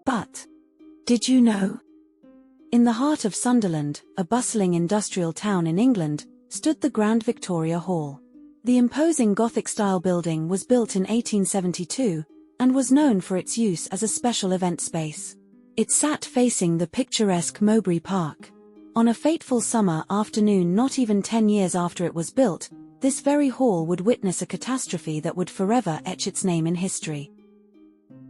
But did you know? In the heart of Sunderland, a bustling industrial town in England, stood the Grand Victoria Hall. The imposing Gothic-style building was built in 1872, and was known for its use as a special event space. It sat facing the picturesque Mowbray Park. On a fateful summer afternoon not even 10 years after it was built, this very hall would witness a catastrophe that would forever etch its name in history.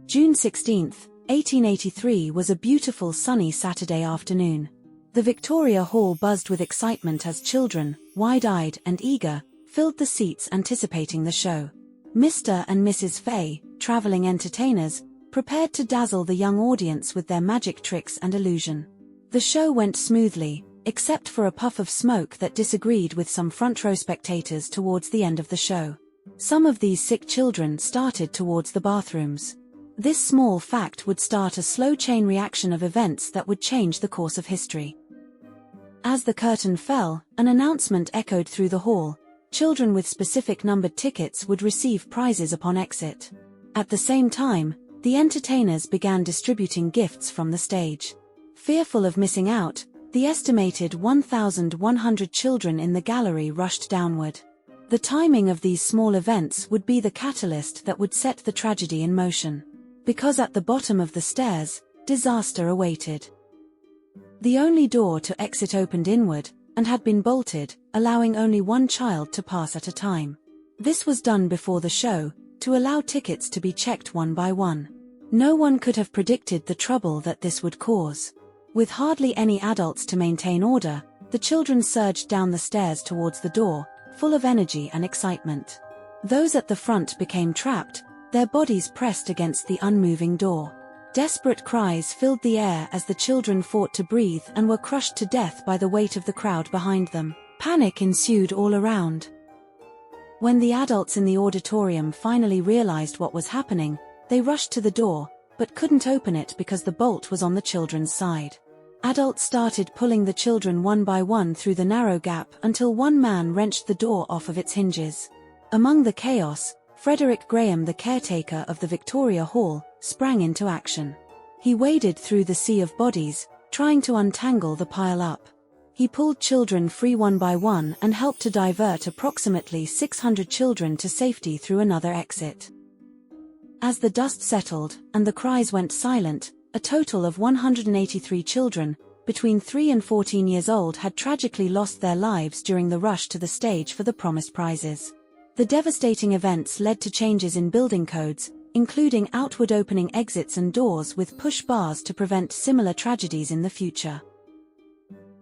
June 16, 1883 was a beautiful sunny Saturday afternoon. The Victoria Hall buzzed with excitement as children, wide-eyed and eager, filled the seats anticipating the show. Mr. and Mrs. Fay, traveling entertainers, prepared to dazzle the young audience with their magic tricks and illusion. The show went smoothly, except for a puff of smoke that disagreed with some front-row spectators towards the end of the show. Some of these sick children started towards the bathrooms. This small fact would start a slow chain reaction of events that would change the course of history. As the curtain fell, an announcement echoed through the hall. Children with specific numbered tickets would receive prizes upon exit. At the same time, the entertainers began distributing gifts from the stage. Fearful of missing out, the estimated 1,100 children in the gallery rushed downward. The timing of these small events would be the catalyst that would set the tragedy in motion. Because at the bottom of the stairs, disaster awaited. The only door to exit opened inward, and had been bolted, allowing only one child to pass at a time. This was done before the show, to allow tickets to be checked one by one. No one could have predicted the trouble that this would cause. With hardly any adults to maintain order, the children surged down the stairs towards the door, full of energy and excitement. Those at the front became trapped, their bodies pressed against the unmoving door. Desperate cries filled the air as the children fought to breathe and were crushed to death by the weight of the crowd behind them. Panic ensued all around. When the adults in the auditorium finally realized what was happening, they rushed to the door, but couldn't open it because the bolt was on the children's side. Adults started pulling the children one by one through the narrow gap until one man wrenched the door off of its hinges. Among the chaos, Frederick Graham, the caretaker of the Victoria Hall, sprang into action. He waded through the sea of bodies, trying to untangle the pile-up. He pulled children free one by one and helped to divert approximately 600 children to safety through another exit. As the dust settled and the cries went silent, a total of 183 children, between 3 and 14 years old, had tragically lost their lives during the rush to the stage for the promised prizes. The devastating events led to changes in building codes, including outward opening exits and doors with push bars to prevent similar tragedies in the future.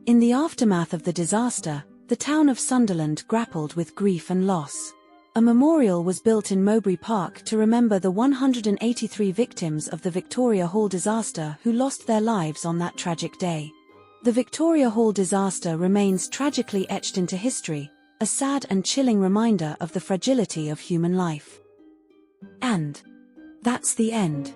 In the aftermath of the disaster, the town of Sunderland grappled with grief and loss. A memorial was built in Mowbray Park to remember the 183 victims of the Victoria Hall disaster who lost their lives on that tragic day. The Victoria Hall disaster remains tragically etched into history, a sad and chilling reminder of the fragility of human life. And that's the end.